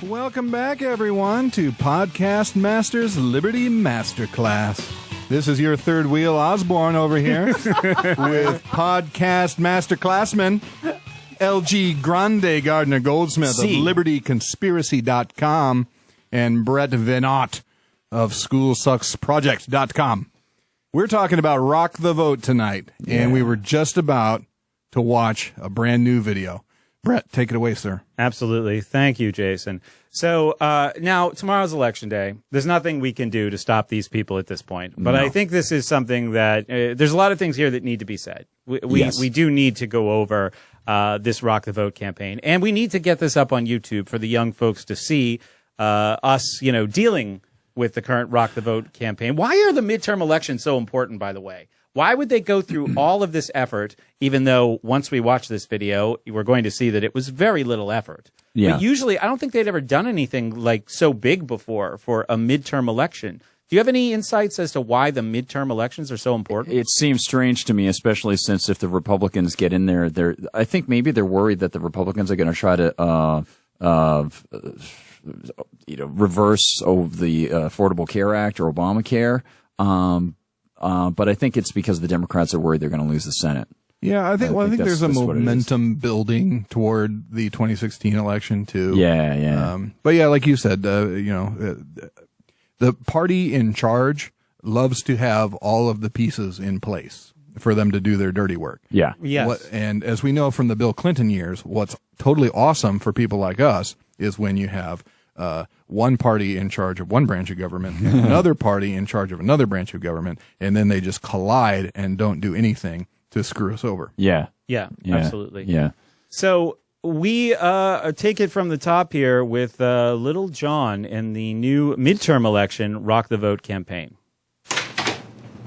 Welcome back, everyone, to PodcastMasters Liberty Masterclass. This is your third wheel Osborne over here with Podcast Masterclassman LG Grande Gardner Goldsmith of LibertyConspiracy.com and Brett Venot of SchoolSucksProject.com. We're talking about Rock the Vote tonight, and we were just about to watch a brand new video. Brett, take it away, sir. Absolutely. Thank you, Jason. So now, tomorrow's Election Day. There's nothing we can do to stop these people at this point. But I think this is something that there's a lot of things here that need to be said. We do need to go over this Rock the Vote campaign. And we need to get this up on YouTube for the young folks to see us, dealing with the current Rock the Vote campaign. Why are the midterm elections so important, by the way? Why would they go through all of this effort, even though once we watch this video, we're going to see that it was very little effort? Yeah. But usually, I don't think they'd ever done anything like so big before for a midterm election. Do you have any insights as to why the midterm elections are so important? It seems strange to me, especially since if the Republicans get in there, I think maybe they're worried that the Republicans are going to try to reverse the Affordable Care Act or Obamacare. But I think it's because the Democrats are worried they're going to lose the Senate. Yeah, I think there's a momentum building toward the 2016 election too. Yeah. But yeah, like you said, the party in charge loves to have all of the pieces in place for them to do their dirty work. Yeah. Yes. And as we know from the Bill Clinton years, what's totally awesome for people like us is when you have one party in charge of one branch of government and another party in charge of another branch of government, and then they just collide and don't do anything to screw us over. Yeah, absolutely. Yeah. So we take it from the top here with Little John in the new midterm election Rock the Vote campaign.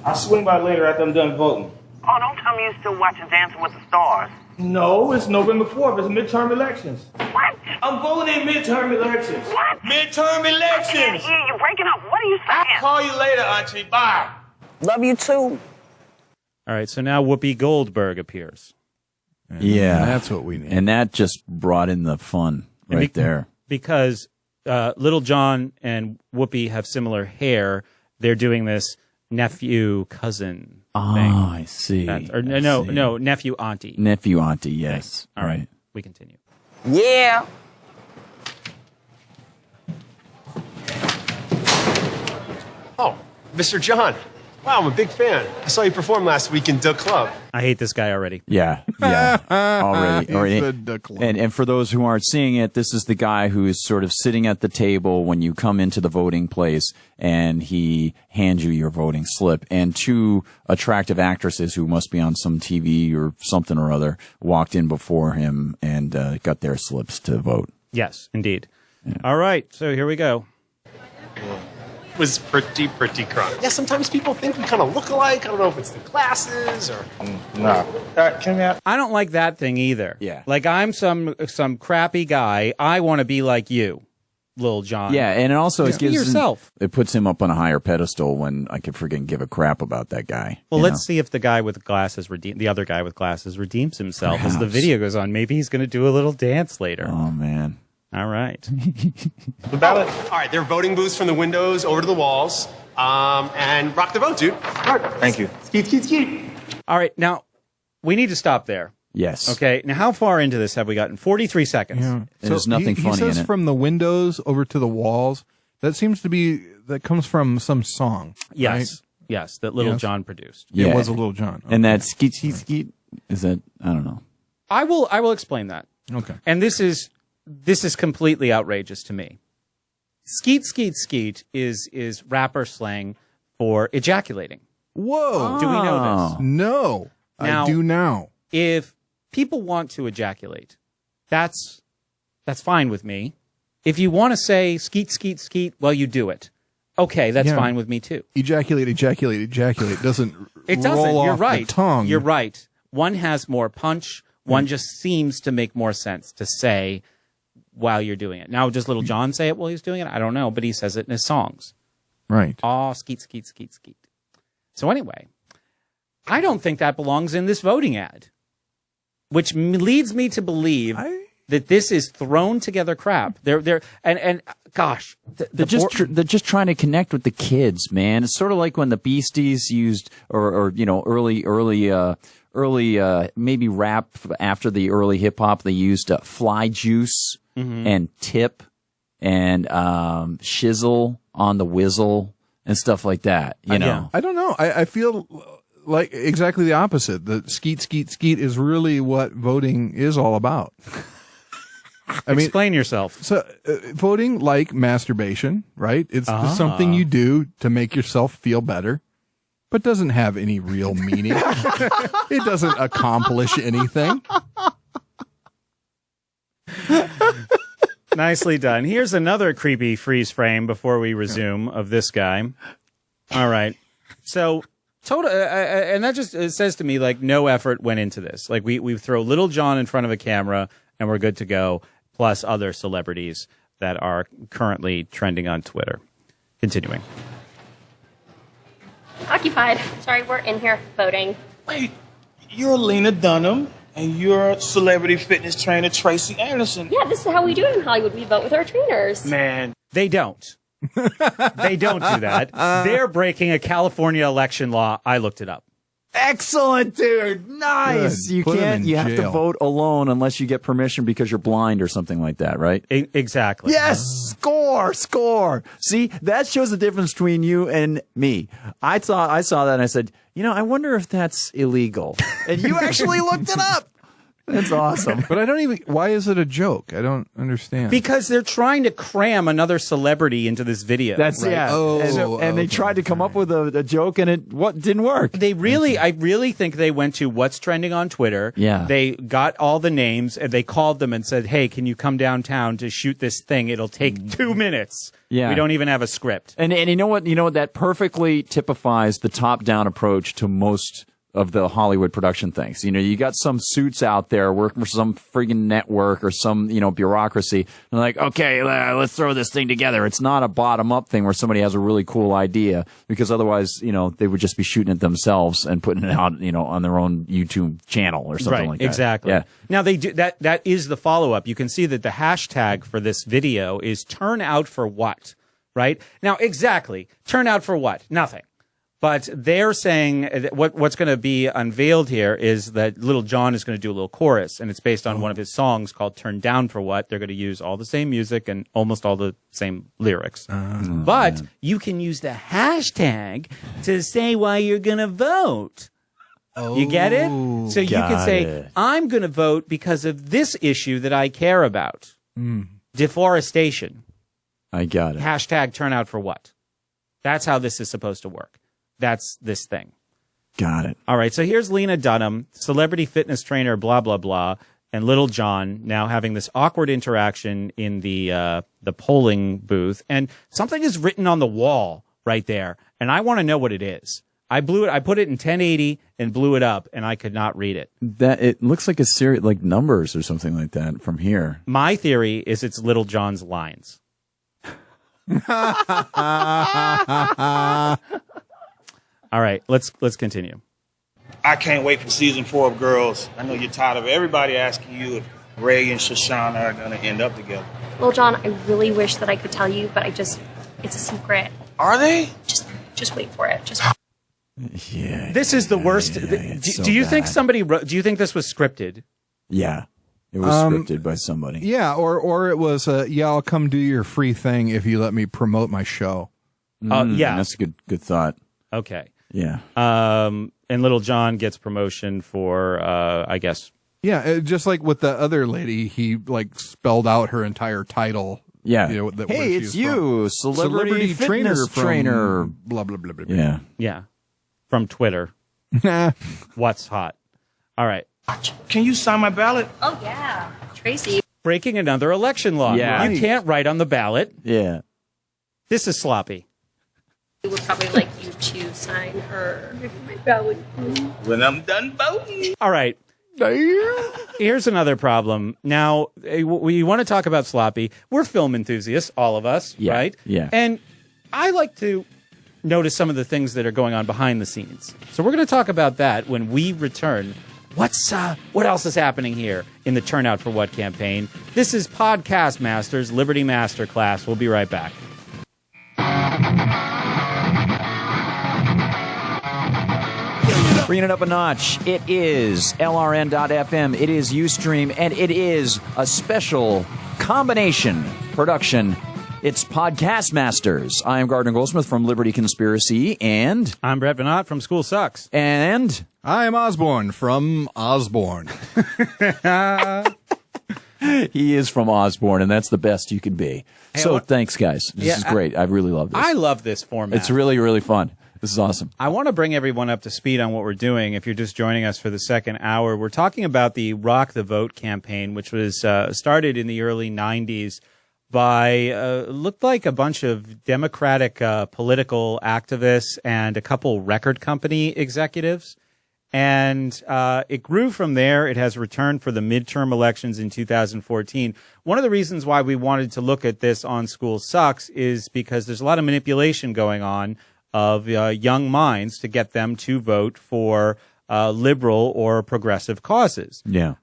I'll swing by later after I'm done voting. Oh, don't tell me you're still watching Dancing with the Stars. No, it's November 4th. It's midterm elections. What? I'm voting in midterm elections. What? Midterm I elections. can't hear you breaking up. What are you saying? I'll call you later, Auntie. Bye. Love you too. All right, so now Whoopi Goldberg appears. Yeah. That's what we need. And that just brought in the fun right there. Because Little John and Whoopi have similar hair, they're doing this nephew-cousin thing. Oh, I see. No, nephew-auntie. Nephew-auntie, yes. All right. We continue. Yeah. Oh, Mr. John. Wow, I'm a big fan. I saw you perform last week in the club. I hate this guy already. Yeah. Already. Duck Club. And for those who aren't seeing it, this is the guy who is sort of sitting at the table when you come into the voting place, and he hands you your voting slip. And two attractive actresses who must be on some TV or something or other walked in before him and got their slips to vote. Yes, indeed. Yeah. All right, so here we go. Was pretty crunk. Yeah, sometimes people think we kind of look alike. I don't know if it's the glasses or... No. Can we have... I don't like that thing either. Yeah. Like, I'm some crappy guy. I want to be like you, Lil John. Yeah, and it also Just be yourself. It puts him up on a higher pedestal when I could friggin' give a crap about that guy. Well, let's see if the guy with glasses the other guy with glasses redeems himself as the video goes on. Maybe he's going to do a little dance later. Oh, man. All right. The ballot. All right, there are voting booths from the windows over to the walls. And rock the vote, dude. All right. Thank you. Skeet. All right, now, we need to stop there. Yes. Okay, now how far into this have we gotten? 43 seconds. Yeah. There's nothing funny in it. He says from the windows over to the walls. That seems to be, that comes from some song. Yes. Right? Yes, that Little John produced. Yeah. It was a Little John. Okay. And that skeet, is that, I don't know. I will explain that. Okay. And this is completely outrageous to me. Skeet is rapper slang for ejaculating. Whoa. Do we know this? No. Now, I do now. If people want to ejaculate, that's fine with me. If you want to say skeet, well, you do it. Okay, that's fine with me too. Ejaculate doesn't It doesn't. roll You're off right. the tongue. You're right. One has more punch. One just seems to make more sense to say while you're doing it. Now, does Little John say it while he's doing it? I don't know, but he says it in his songs. Right. Aw, skeet. So anyway, I don't think that belongs in this voting ad, which leads me to believe that this is thrown together crap. They're gosh, they're just trying to connect with the kids, man. It's sort of like when the Beasties used, or early maybe rap after the early hip hop. They used Fly Juice and Tip and Shizzle on the Whizzle and stuff like that. You know, I don't know. I feel like exactly the opposite. The skeet, skeet, skeet is really what voting is all about. I mean, explain yourself. So, voting, like masturbation, right? It's something you do to make yourself feel better, but doesn't have any real meaning. It doesn't accomplish anything. Nicely done. Here's another creepy freeze frame before we resume of this guy. All right. So, and that just says to me, like, no effort went into this. Like, we throw Little John in front of a camera and we're good to go, plus other celebrities that are currently trending on Twitter. Continuing. Occupied. Sorry, we're in here voting. Wait, you're Lena Dunham, and you're celebrity fitness trainer Tracy Anderson. Yeah, this is how we do it in Hollywood. We vote with our trainers. Man. They don't. They don't do that. They're breaking a California election law. I looked it up. Excellent, dude. Nice. Good. You Put 'em can't. in You have to jail. vote alone unless you get permission because you're blind or something like that, right? Exactly. Yes, score. See, that shows the difference between you and me. I saw that and I said, I wonder if that's illegal. And you actually looked it up. That's awesome. But why is it a joke? I don't understand. Because they're trying to cram another celebrity into this video. That's Right. yeah. Oh, and they okay. tried to come up with a joke and it didn't work. I really think they went to what's trending on Twitter. Yeah. They got all the names and they called them and said, hey, can you come downtown to shoot this thing? It'll take 2 minutes. Yeah. We don't even have a script. And you know what? That perfectly typifies the top-down approach to most of the Hollywood production things. You got some suits out there working for some friggin' network or some, bureaucracy. They're like, okay, let's throw this thing together. It's not a bottom-up thing where somebody has a really cool idea, because otherwise, they would just be shooting it themselves and putting it out, on their own YouTube channel or something like that. Exactly. Yeah. Now they do that is the follow-up. You can see that the hashtag for this video is turn out for what, right? Now, exactly. Turn out for what? Nothing. But they're saying that what's going to be unveiled here is that Little John is going to do a little chorus, and it's based on one of his songs called Turn Down for What. They're going to use all the same music and almost all the same lyrics. But you can use the hashtag to say why you're going to vote. You get it? So you can say, I'm going to vote because of this issue that I care about. Deforestation. I got it. Hashtag turn out for what? That's how this is supposed to work. That's this thing. Got it. All right, so here's Lena Dunham, celebrity fitness trainer, blah, blah, blah, and Little John now having this awkward interaction in the polling booth. And something is written on the wall right there, and I want to know what it is. I put it in 1080 and blew it up, and I could not read it. It looks like a series, like numbers or something like that from here. My theory is it's Little John's lines. All right, let's continue. I can't wait for season 4 of Girls. I know you're tired of everybody asking you if Ray and Shoshana are going to end up together. Well, John, I really wish that I could tell you, but it's a secret. Are they? Just wait for it. Yeah. This is the worst. Do you think somebody wrote? Do you think this was scripted? Yeah. It was scripted by somebody. Yeah, or it was, I'll come do your free thing if you let me promote my show. Yeah. That's a good thought. Okay. Yeah. And Little John gets promotion for, I guess. Yeah, just like with the other lady, he spelled out her entire title. Yeah. Where Hey, she it's was you, from. celebrity fitness trainer. Blah, blah, blah, blah, blah. Yeah. Yeah. From Twitter. What's hot? All right. Can you sign my ballot? Oh, yeah. Tracy. Breaking another election law. Yeah. You can't write on the ballot. Yeah. This is sloppy. We would probably like you to sign her ballot. When I'm done voting. All right. Here's another problem. Now, we want to talk about sloppy. We're film enthusiasts, all of us, Yeah, right? yeah. And I like to notice some of the things that are going on behind the scenes. So we're going to talk about that when we return what else is happening here in the Turnout for What campaign? This is PodcastMasters Liberty Masterclass. We'll be right back. Bringing it up a notch, it is LRN.FM, it is Ustream, and it is a special combination production. It's PodcastMasters. I am Gardner Goldsmith from Liberty Conspiracy, and... I'm Brett Venat from School Sucks. And... I am Osborne from Osborne. He is from Osborne, and that's the best you could be. So thanks, guys. This is great. I really love this. I love this format. It's really, really fun. This is awesome. I want to bring everyone up to speed on what we're doing. If you're just joining us for the second hour, we're talking about the Rock the Vote campaign, which was started in the early 90s by looked like a bunch of Democratic political activists and a couple record company executives. And it grew from there. It has returned for the midterm elections in 2014. One of the reasons why we wanted to look at this on School Sucks is because there's a lot of manipulation going on of young minds to get them to vote for liberal or progressive causes. Yeah.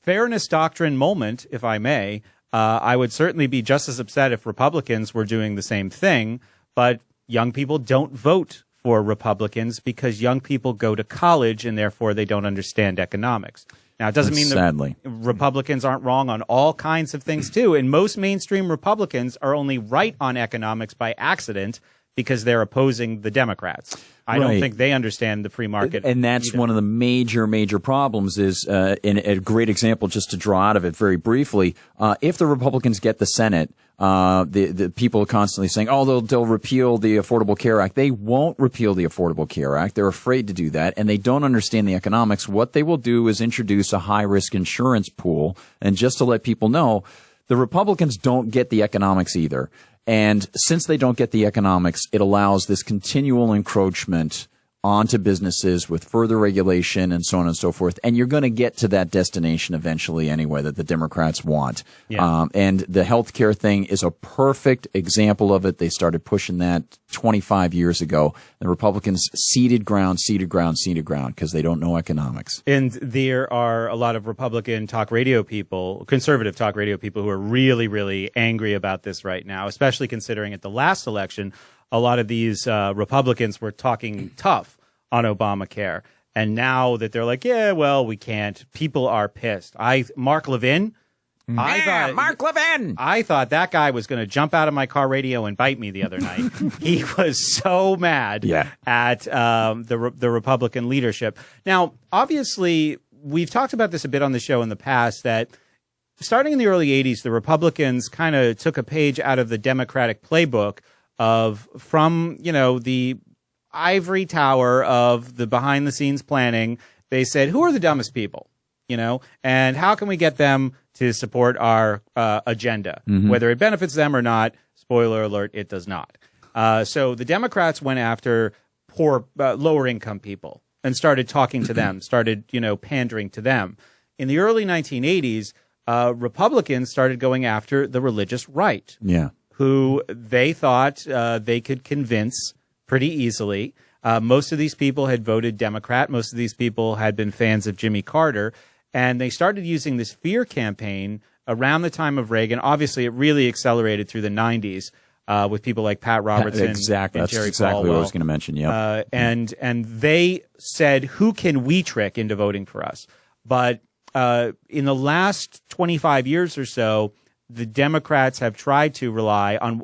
Fairness doctrine moment, if I may. I would certainly be just as upset if Republicans were doing the same thing, but young people don't vote for Republicans because young people go to college and therefore they don't understand economics. Now, it doesn't mean that Republicans aren't wrong on all kinds of things, too. And most mainstream Republicans are only right on economics by accident because they're opposing the Democrats. I don't think they understand the free market. And that's one of the major problems is, in a great example, just to draw out of it very briefly, if the Republicans get the Senate, the people are constantly saying, they'll repeal the Affordable Care Act. They won't repeal the Affordable Care Act. They're afraid to do that, and they don't understand the economics. What they will do is introduce a high-risk insurance pool. And just to let people know, the Republicans don't get the economics either. And since they don't get the economics, it allows this continual encroachment onto businesses with further regulation and so on and so forth. And you're going to get to that destination eventually anyway that the Democrats want. Yeah. And the healthcare thing is a perfect example of it. They started pushing that 25 years ago. The Republicans ceded ground because they don't know economics. And there are a lot of Republican talk radio people, conservative talk radio people who are really, really angry about this right now, especially considering at the last election, a lot of these Republicans were talking tough on Obamacare. And now that they're like, we can't. People are pissed. Mark Levin. Mark Levin! I thought that guy was going to jump out of my car radio and bite me the other night. He was so mad at the Republican leadership. Now, obviously, we've talked about this a bit on the show in the past that starting in the early 80s, the Republicans kind of took a page out of the Democratic playbook from the ivory tower of the behind the scenes planning. They said, who are the dumbest people, and how can we get them to support our agenda, whether it benefits them or not? Spoiler alert, it does not. So the Democrats went after poor, lower income people and started talking to them, started, pandering to them. In the early 1980s, Republicans started going after the religious right. Yeah. Who they thought they could convince pretty easily. Most of these people had voted Democrat. Most of these people had been fans of Jimmy Carter. And they started using this fear campaign around the time of Reagan. Obviously, it really accelerated through the 90s with people like Pat Robertson exactly. and Jerry That's exactly Falwell. what I was going to mention, And they said, who can we trick into voting for us? But in the last 25 years or so, the Democrats have tried to rely on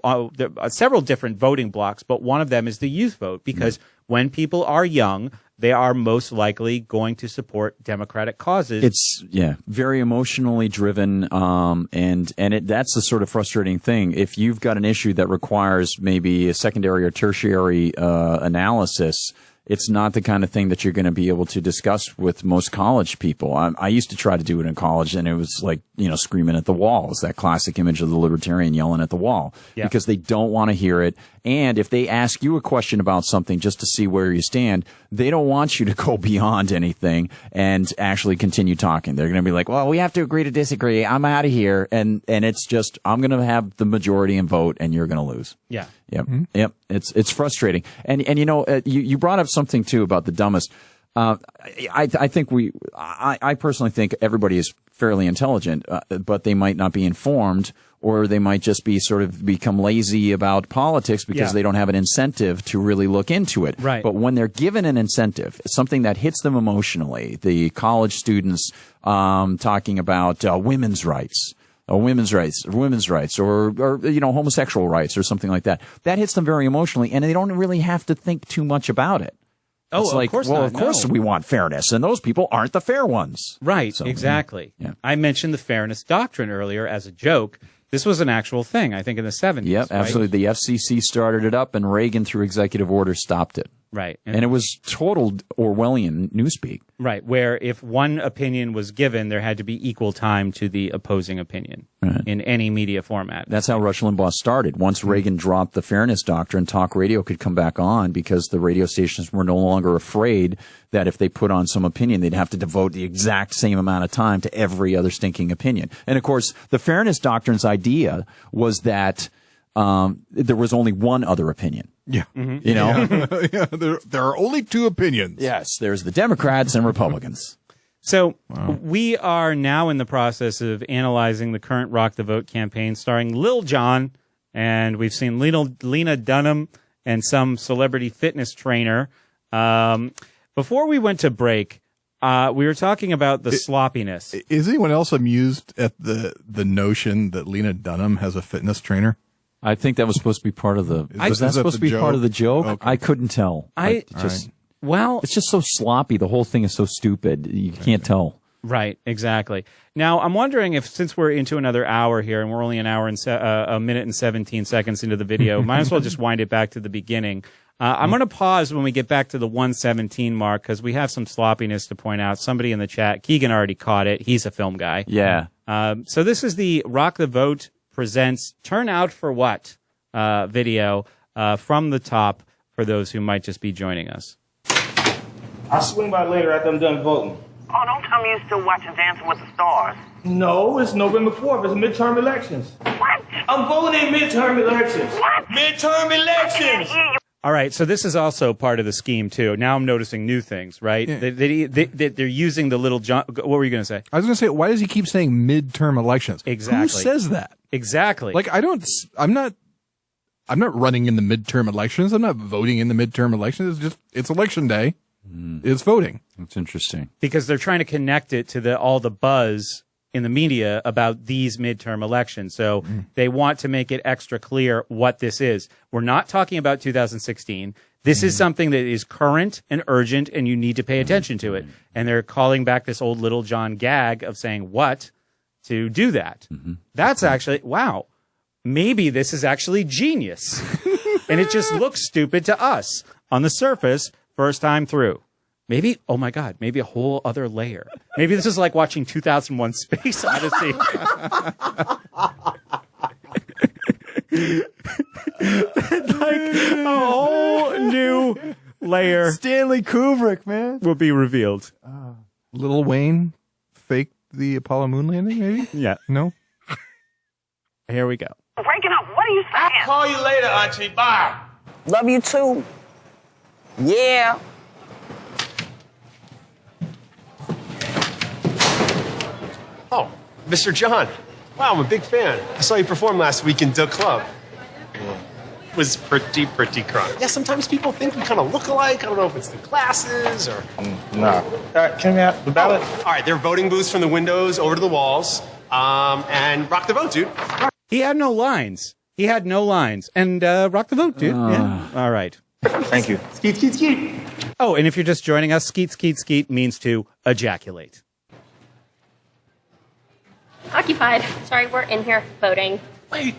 several different voting blocks, but one of them is the youth vote, because when people are young, they are most likely going to support Democratic causes. It's very emotionally driven, and that's the sort of frustrating thing. If you've got an issue that requires maybe a secondary or tertiary analysis, it's not the kind of thing that you're going to be able to discuss with most college people. I used to try to do it in college, and it was like, screaming at the wall. It's that classic image of the libertarian yelling at the wall because they don't want to hear it. And if they ask you a question about something just to see where you stand, they don't want you to go beyond anything and actually continue talking. They're going to be like, well, we have to agree to disagree. I'm out of here. And it's just, I'm going to have the majority and vote, and you're going to lose. Yeah. Yep. Mm-hmm. Yep. It's frustrating. And you brought up something too about the dumbest. I personally think everybody is fairly intelligent, but they might not be informed, or they might just be sort of become lazy about politics because they don't have an incentive to really look into it. Right. But when they're given an incentive, something that hits them emotionally, the college students talking about women's rights, or homosexual rights or something like that, that hits them very emotionally, and they don't really have to think too much about it. Oh, it's like, of course well, not. of course we want fairness, and those people aren't the fair ones. Right, So, exactly. yeah. I mentioned the fairness doctrine earlier as a joke. This was an actual thing, I think, in the 70s. Yep, right? absolutely. The FCC started it up, and Reagan, through executive order, stopped it. Right. And it was total Orwellian newspeak. Right, where if one opinion was given, there had to be equal time to the opposing opinion in any media format. That's how Rush Limbaugh started. Once Reagan dropped the fairness doctrine, talk radio could come back on because the radio stations were no longer afraid that if they put on some opinion, they'd have to devote the exact same amount of time to every other stinking opinion. And of course, the fairness doctrine's idea was that there was only one other opinion. Yeah. You know? Yeah. There are only two opinions. Yes, there's the Democrats and Republicans. So we are now in the process of analyzing the current Rock the Vote campaign starring Lil Jon, and we've seen Lena Dunham and some celebrity fitness trainer. Before we went to break, we were talking about the sloppiness. Is anyone else amused at the notion that Lena Dunham has a fitness trainer? I think that was supposed to be part of the. Was that that supposed the to be part of the joke? Okay. I couldn't tell. Well, it's just so sloppy. The whole thing is so stupid. You can't tell. Right, exactly. Now, I'm wondering if, since we're into another hour here, and we're only an hour and a minute and 17 seconds into the video, might as well just wind it back to the beginning. I'm going to pause when we get back to the 117 mark because we have some sloppiness to point out. Somebody in the chat, Keegan already caught it. He's a film guy. Yeah. So this is the Rock the Vote presents Turn Out for What video from the top for those who might just be joining us. I'll swing by later after I'm done voting. Oh, don't tell me you're still watching Dancing with the Stars. No, it's November 4th. It's midterm elections. What? I'm voting in midterm elections. What? Midterm elections. All right, so this is also part of the scheme too. Now I'm noticing new things, right? Yeah. They're using the Little John. What were you going to say? I was going to say, why does he keep saying midterm elections? Exactly. Who says that? Exactly. Like, I'm not running in the midterm elections. I'm not voting in the midterm elections. It's election day. It's voting. That's interesting. Because they're trying to connect it to all the buzz in the media about these midterm elections. So they want to make it extra clear what this is. We're not talking about 2016. This is something that is current and urgent, and you need to pay attention to it. And they're calling back this old Little John gag of saying what to do that. That's actually, wow, maybe this is actually genius. And it just looks stupid to us on the surface first time through. Maybe, oh my God, maybe a whole other layer. Maybe this is like watching 2001 Space Odyssey. Like a whole new layer. Stanley Kubrick, man. Will be revealed. Lil Wayne faked the Apollo moon landing, maybe? Yeah. No? Here we go. Breaking up, what are you saying? I'll call you later, Auntie. Bye. Love you too. Yeah. Oh, Mr. John. Wow, I'm a big fan. I saw you perform last week in the club. It was pretty crunk. Yeah, sometimes people think we kind of look alike. I don't know if it's the glasses or... Nah. Can we have the ballot? All right, there are voting booths from the windows over to the walls. And rock the vote, dude. He had no lines. And rock the vote, dude. Yeah. All right. Thank you. Skeet, skeet, skeet. Oh, and if you're just joining us, skeet, skeet, skeet means to ejaculate. Occupied. Sorry, we're in here voting. Wait,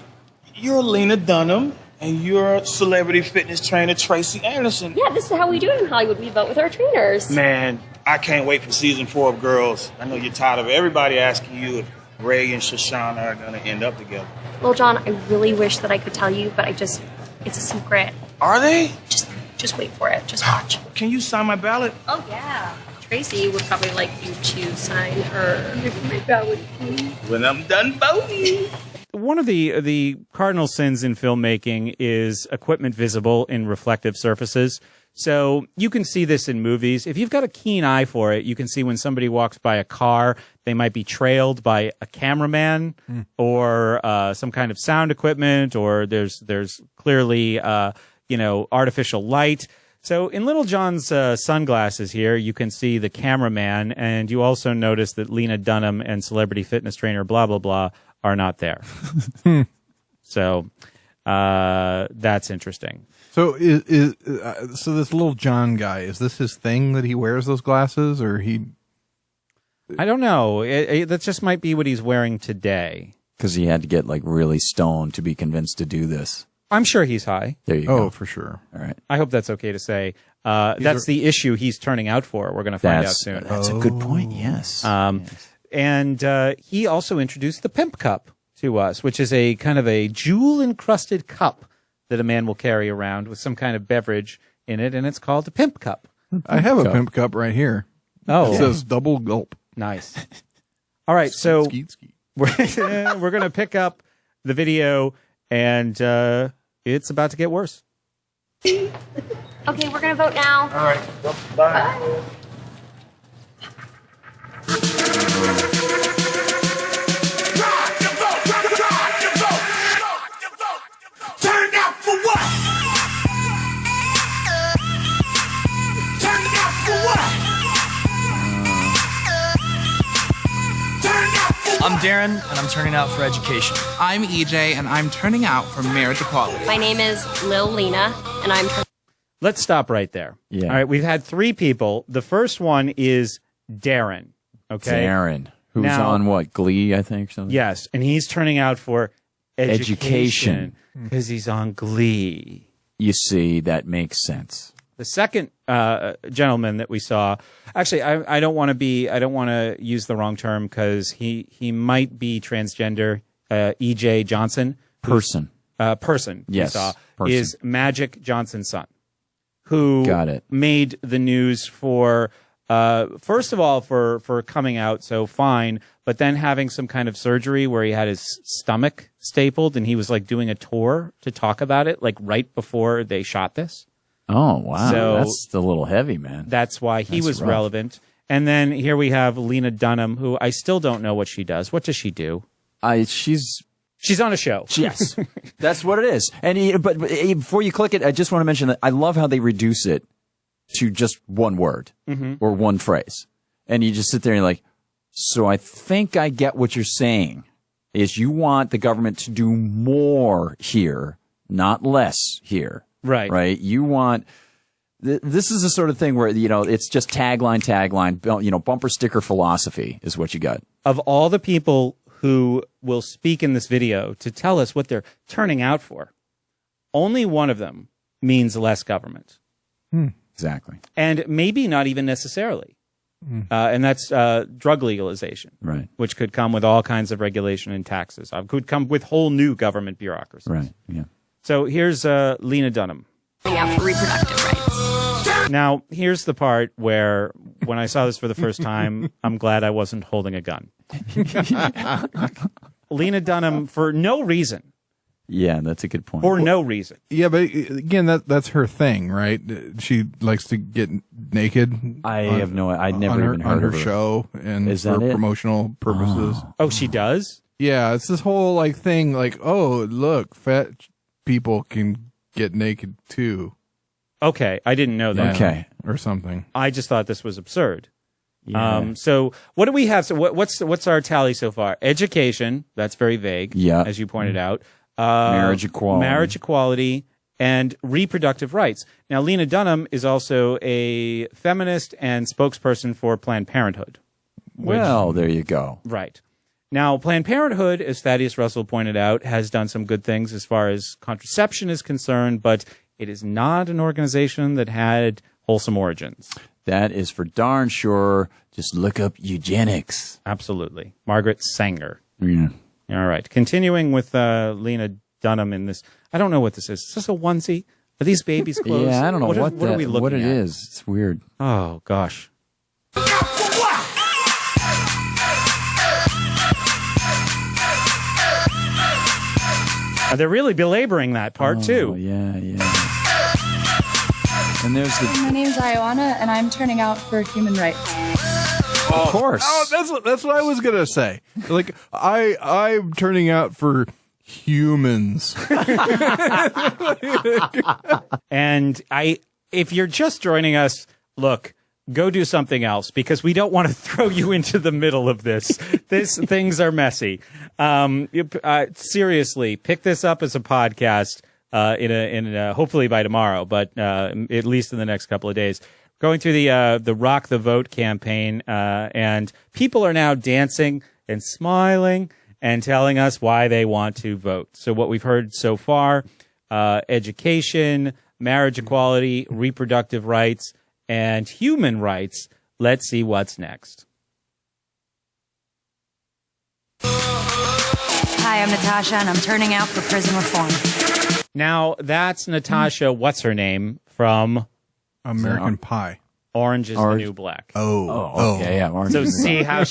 you're Lena Dunham, and you're celebrity fitness trainer Tracy Anderson. Yeah, this is how we do it in Hollywood. We vote with our trainers. Man, I can't wait for season 4 of Girls. I know you're tired of everybody asking you if Ray and Shoshana are going to end up together. Well, John, I really wish that I could tell you, but it's a secret. Are they? Just wait for it. Just watch. Can you sign my ballot? Oh, yeah. Tracy would probably like you to sign her my ballot, please. When I'm done voting. one of the cardinal sins in filmmaking is equipment visible in reflective surfaces. So you can see this in movies. If you've got a keen eye for it, you can see when somebody walks by a car, they might be trailed by a cameraman or some kind of sound equipment, or there's clearly artificial light. So in Little John's sunglasses here, you can see the cameraman, and you also notice that Lena Dunham and celebrity fitness trainer blah blah blah are not there. So that's interesting. So so this Little John guy, is this his thing that he wears those glasses, or he? I don't know. That just might be what he's wearing today. Because he had to get like really stoned to be convinced to do this. I'm sure he's high. There you go. Oh, for sure. All right. I hope that's okay to say. That's the issue he's turning out for. We're going to find out soon. That's a good point. Yes. And he also introduced the Pimp Cup to us, which is a kind of a jewel-encrusted cup that a man will carry around with some kind of beverage in it, and it's called a Pimp Cup. I have a Pimp Cup right here. Oh. It says double gulp. Nice. All right, so Skeet. we're going to pick up the video, and it's about to get worse. Okay, we're gonna vote now. All right. Well, bye. Turn out for what? Turn out for what? Turn out for I'm Darren, and I'm turning out for education. I'm EJ, and I'm turning out for marriage equality. My name is Lena, and I'm. Let's stop right there. Yeah. All right, we've had three people. The first one is Darren. Okay. Darren, who's Now- on what, Glee, I think? Something? Yes, and he's turning out for education Education. because he's on Glee. You see, that makes sense. The second gentleman that we saw, actually, I don't want to use the wrong term because he might be transgender. E.J. Johnson, Person. person Yes, we saw person. is Magic Johnson's son, who Got it. made the news for first of all for coming out so fine, but then having some kind of surgery where he had his stomach stapled and he was like doing a tour to talk about it like right before they shot this. Oh, wow. So- That's a little heavy, man. That's why he That's was rough. relevant. And then here we have Lena Dunham, who I still don't know what she does. What does she do? She's on a show. Yes, that's what it is. And but before you click it, I just want to mention that I love how they reduce it to just one word or one phrase, and you just sit there and you're like, so I think I get what you're saying. Is you want the government to do more here, not less here, Right. Right? You want. This is the sort of thing where it's just tagline. Bumper sticker philosophy is what you got. Of all the people who will speak in this video to tell us what they're turning out for, only one of them means less government. Exactly. And maybe not even necessarily. And that's drug legalization, Right. which could come with all kinds of regulation and taxes. Could come with whole new government bureaucracies. Right. Yeah. So here's Lena Dunham. Out for reproductive rights. Now, here's the part where, when I saw this for the first time, I'm glad I wasn't holding a gun. Lena Dunham, for no reason. Yeah, that's a good point. For no reason. Yeah, but again, that's her thing, right? She likes to get naked. I'd never even heard on her of her show and Is for that it? promotional purposes. Oh, she does? Yeah, it's this whole like thing, like, oh, look, fat people can get naked too. Okay, I didn't know that. Okay. Or something. I just thought this was absurd. Yeah. So what do we have? So what's our tally so far? Education, that's very vague, Yeah. as you pointed out. Marriage equality. And reproductive rights. Now, Lena Dunham is also a feminist and spokesperson for Planned Parenthood. Well, there you go. Right. Now, Planned Parenthood, as Thaddeus Russell pointed out, has done some good things as far as contraception is concerned, but it is not an organization that had wholesome origins. That is for darn sure. Just look up eugenics. Absolutely. Margaret Sanger. Yeah. All right. Continuing with Lena Dunham in this. I don't know what this is. Is this a onesie? Are these babies' clothes? Yeah, I don't know what are we looking what it at? is. It's weird. Oh, gosh. They're really belaboring that part, too. Yeah. And there's My name's Ioana, and I'm turning out for human rights. Of course. Oh, that's what I was gonna say. Like I'm turning out for humans. And if you're just joining us, look, go do something else because we don't want to throw you into the middle of this. Things are messy. Seriously, pick this up as a podcast hopefully by tomorrow, but at least in the next couple of days. Going through the Rock the Vote campaign, and people are now dancing and smiling and telling us why they want to vote. So what we've heard so far, education, marriage equality, reproductive rights, and human rights. Let's see what's next. Hi, I'm Natasha, and I'm turning out for prison reform. Now, that's Natasha, what's her name, from American Pie. Orange is the New Black. Oh, okay, yeah. Orange So is the see how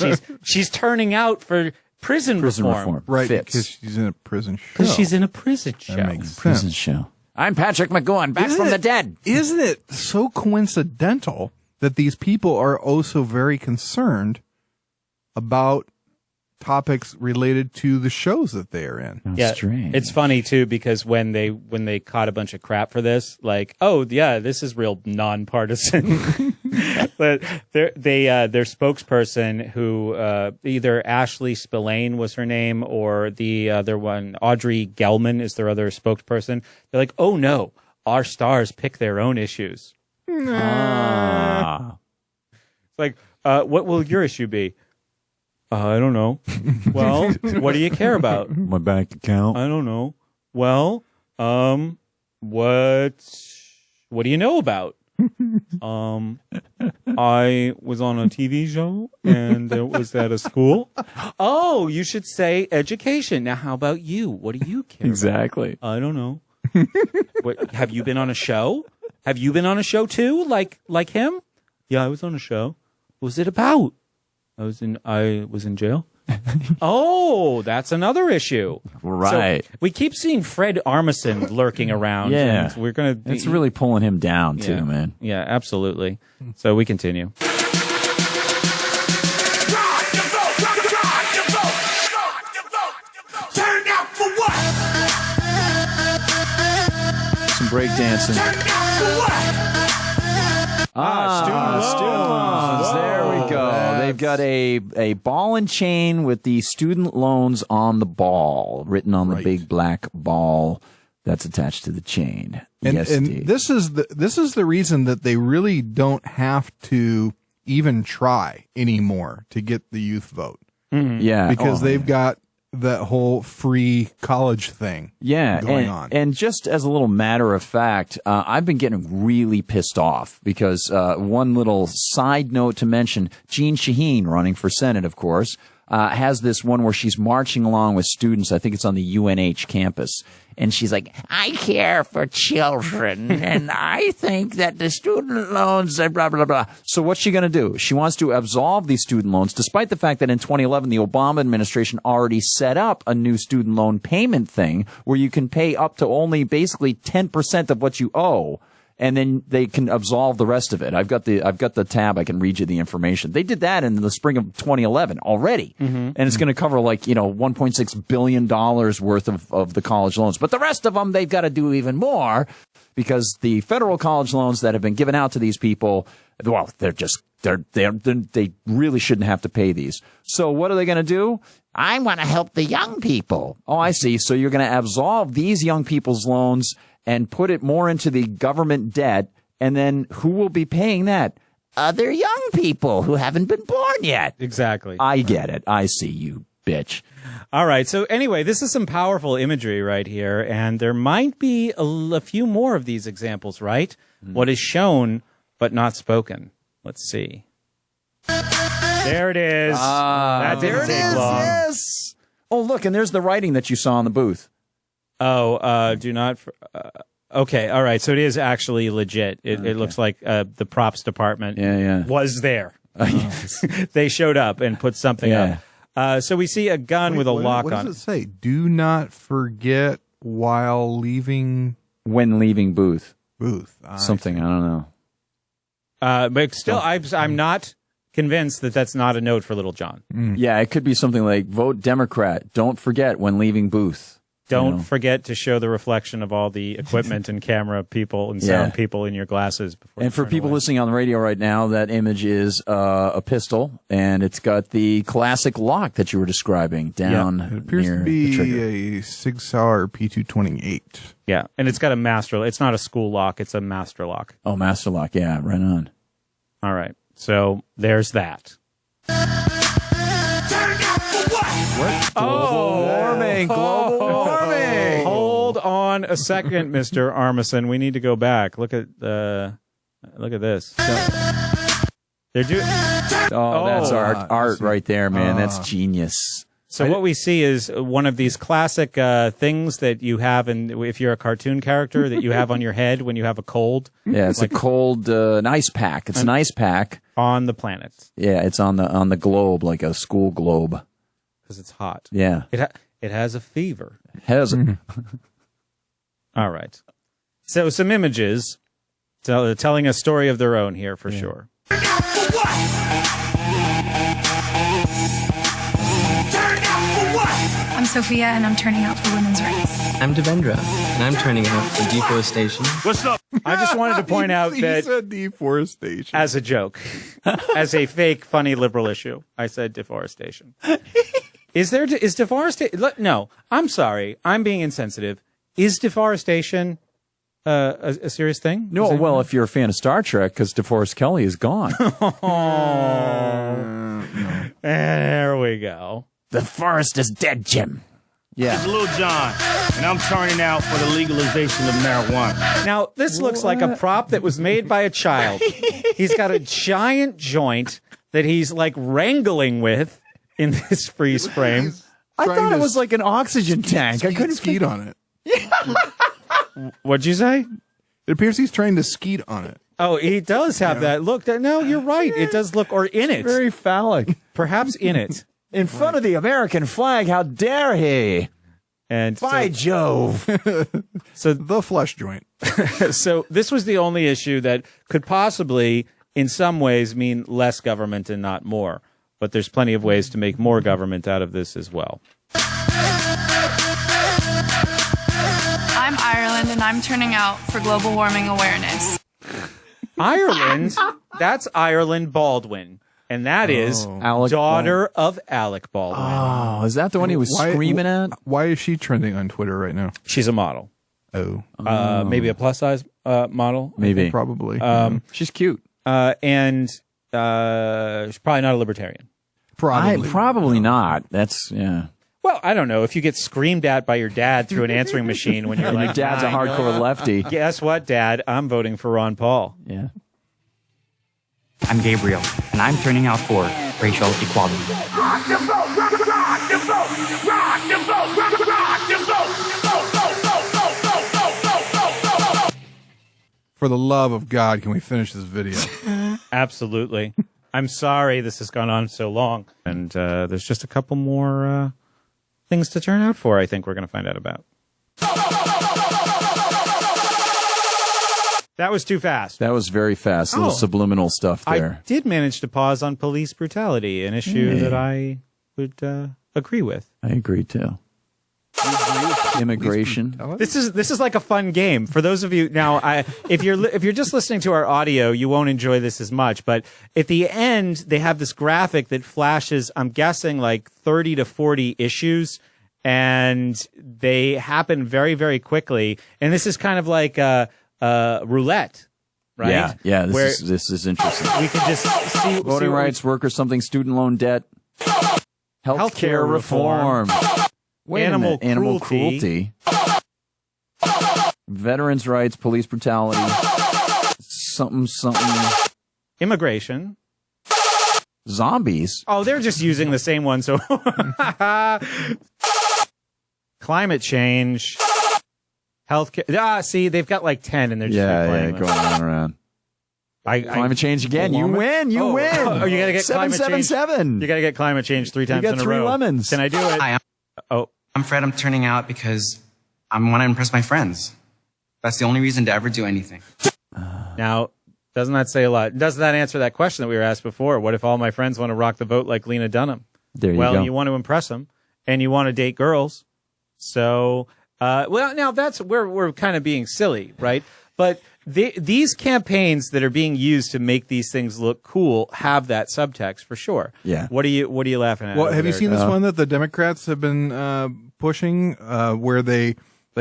she's turning out for prison reform. Right, Fits. because she's in a prison show. Because she's in a prison show. That makes prison sense. show. I'm Patrick McGowan, back from the dead. Isn't it so coincidental that these people are also very concerned about topics related to the shows that they are in? Yeah, strange. it's funny too because when they caught a bunch of crap for this, like, oh yeah, this is real nonpartisan. But their spokesperson, who either Ashley Spillane was her name, or the other one, Audrey Gelman, is their other spokesperson. They're like, oh no, our stars pick their own issues. It's like, what will your issue be? I don't know. Well, what do you care about? My bank account. I don't know. Well, what do you know about? I was on a TV show and it was at a school. Oh, you should say education. Now, how about you? What do you care Exactly. about? I don't know. What, have you been on a show? Have you been on a show too? Like him? Yeah, I was on a show. What was it about? I was in jail. Oh, that's another issue. Right. So we keep seeing Fred Armisen lurking around. Yeah. And we're going to... It's really pulling him down, Yeah. too, man. Yeah, absolutely. So we continue. Turn out for what? Some breakdancing. Turn out for what? Student loans. There we go. They've got a ball and chain with the student loans on the ball, written on the big black ball that's attached to the chain. And, yes, and Steve. this is the reason that they really don't have to even try anymore to get the youth vote. Yeah, because they've got that whole free college thing going on. And just as a little matter of fact, I've been getting really pissed off because one little side note to mention, Jean Shaheen, running for Senate, of course, has this one where she's marching along with students. I think it's on the UNH campus. And she's like, I care for children, and I think that the student loans are blah, blah, blah. So what's she going to do? She wants to absolve these student loans, despite the fact that in 2011, the Obama administration already set up a new student loan payment thing where you can pay up to only basically 10% of what you owe. And then they can absolve the rest of it. I've got the tab. I can read you the information. They did that in the spring of 2011 already. And it's going to cover $1.6 billion worth of the college loans. But the rest of them, they've got to do even more because the federal college loans that have been given out to these people, well, they really shouldn't have to pay these. So what are they going to do? I want to help the young people. Oh, I see. So you're going to absolve these young people's loans and put it more into the government debt, and then who will be paying that? Other young people who haven't been born yet. Exactly. I get it. I see you, bitch. All right. So anyway, this is some powerful imagery right here, and there might be a few more of these examples, right? What is shown but not spoken. Let's see. There it is. That didn't take long. Yes. Oh, look, and there's the writing that you saw in the booth. Oh, do not. Okay, all right. So it is actually legit. It looks like the props department was there. They showed up and put something up. So we see a gun with a lock what on does it. Say? Do not forget while leaving When leaving booth. something. I don't know. But still, I'm not convinced that that's not a note for Little John. Yeah, it could be something like vote Democrat. Don't forget when leaving booth. Don't forget to show the reflection of all the equipment and camera people and sound people in your glasses. Before And for people listening on the radio right now, that image is a pistol, and it's got the classic lock that you were describing down It appears near to the trigger. be a Sig Sauer P228. Yeah, and it's got a master. It's not a school lock. It's a master lock. Oh, master lock. Yeah, right on. All right. So there's that. Global warming. Hold on a second, Mr. Armisen. We need to go back. Look at this. They're doing. Oh, that's art right there, man. That's genius. So what we see is one of these classic things that you have, if you're a cartoon character, that you have on your head when you have a cold. Yeah, it's like a cold an ice pack. It's an ice pack on the planet. Yeah, it's on the globe, like a school globe. Because it's hot. Yeah, it has a fever. Has it? All right. So some images telling a story of their own here for sure. I'm Sophia, and I'm turning out for women's rights. I'm Devendra, and I'm turning out for deforestation. What's up? I just wanted to point out that He said deforestation. as a joke, as a fake, funny liberal issue, I said deforestation. Is deforestation? No, I'm sorry. I'm being insensitive. Is deforestation a serious thing? No, well, if you're a fan of Star Trek, because DeForest Kelley is gone. There we go. The forest is dead, Jim. Yeah. It's Lil John, and I'm turning out for the legalization of marijuana. Now, this looks like a prop that was made by a child. He's got a giant joint that he's like wrangling with in this freeze frame. I thought it was like an oxygen tank. I couldn't skeet on it. What'd you say? It appears he's trying to skeet on it. Oh, he does have that. Look, no, you're right. It does look, or in it. Very phallic. Perhaps in it. In front of the American flag, how dare he? And by Jove. So the flesh joint. So this was the only issue that could possibly, in some ways, mean less government and not more. But there's plenty of ways to make more government out of this as well. I'm Ireland, and I'm turning out for global warming awareness. Ireland? That's Ireland Baldwin. And that is daughter of Alec Baldwin. Oh, is that the one he was screaming at? Why is she trending on Twitter right now? She's a model. Oh. Maybe a plus-size model? Maybe. Probably. She's cute. And she's probably not a libertarian. Probably not. That's, yeah. Well, I don't know. If you get screamed at by your dad through an answering machine when you're And like, your dad's a hardcore lefty. Guess what, Dad? I'm voting for Ron Paul. Yeah. I'm Gabriel, and I'm turning out for racial equality. Rock the vote, rock the vote, rock the vote, rock the vote. For the love of God, can we finish this video? Absolutely. I'm sorry this has gone on so long. And there's just a couple more things to turn out for, I think we're going to find out about. That was too fast. That was very fast. A little subliminal stuff there. I did manage to pause on police brutality, an issue that I would agree with. I agree, too. Immigration. This is like a fun game for those of you now. If you're just listening to our audio, you won't enjoy this as much. But at the end, they have this graphic that flashes. I'm guessing like 30 to 40 issues, and they happen very, very quickly. And this is kind of like roulette, right? Yeah. This is interesting. We can just see voting rights, workers, something, student loan debt, healthcare reform. Wait animal a minute. Animal cruelty. Veterans' rights, police brutality, something. Immigration. Zombies. Oh, they're just using the same one. So climate change. Healthcare. See, they've got like 10 and they're just replaying going on and around. Climate change again. You win. You win. Oh, you got to get climate change. 777. You got to get climate change 3 times you got in a 3 row. lemons. Can I do it? Hi, I'm Fred. I'm turning out because I want to impress my friends. That's the only reason to ever do anything. Now, doesn't that say a lot? Doesn't that answer that question that we were asked before? What if all my friends want to rock the boat like Lena Dunham? There you well, go. you want to impress them, and you want to date girls. So, now that's where we're kind of being silly, right? But these campaigns that are being used to make these things look cool have that subtext for sure. Yeah. What are you laughing at? Well, have you seen this one that the Democrats have been pushing, where they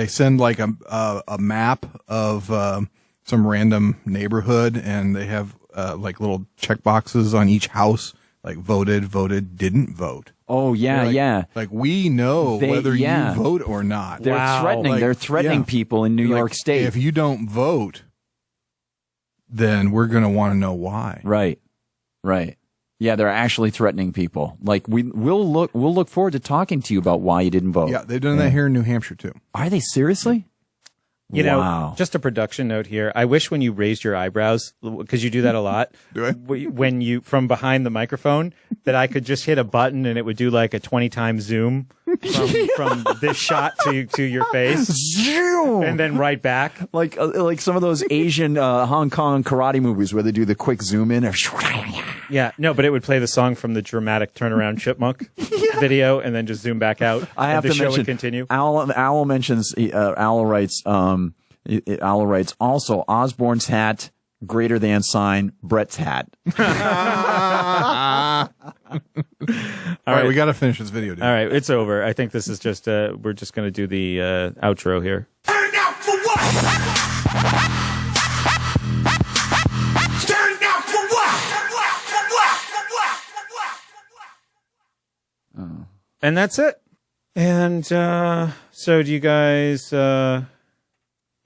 send like a map of some random neighborhood, and they have like little check boxes on each house, like voted, didn't vote. Oh yeah, yeah. Like we know whether you vote or not. They're threatening. They're threatening people in New York State. If you don't vote, then we're going to want to know why. Right. Yeah, they're actually threatening people. Like we'll look forward to talking to you about why you didn't vote. Yeah, they've done that here in New Hampshire too. Are they seriously? You Wow. know, just a production note here. I wish when you raised your eyebrows, because you do that a lot, Do I? when you, from behind the microphone, that I could just hit a button and it would do like a 20-time zoom from this shot to your face. Zoom! And then right back. Like some of those Asian Hong Kong karate movies where they do the quick zoom in. Yeah, no, but it would play the song from the dramatic turnaround chipmunk video and then just zoom back out. I have the to show mention, would continue. Owl mentions, Owl writes also Osborne's hat, greater than sign, Brett's hat. All right, we got to finish this video, dude. All right, it's over. I think this is just, we're just going to do the outro here. Turn out for what? And that's it. And so do you guys want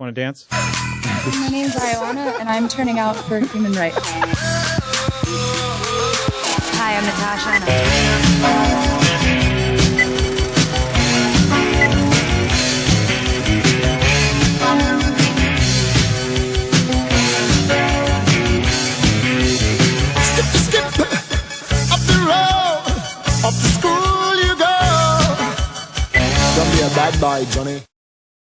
to dance? My name's Iolana, and I'm turning out for human rights. Hi, I'm Natasha. And Skip up the road, up the school you go. Don't be a bad boy, Johnny.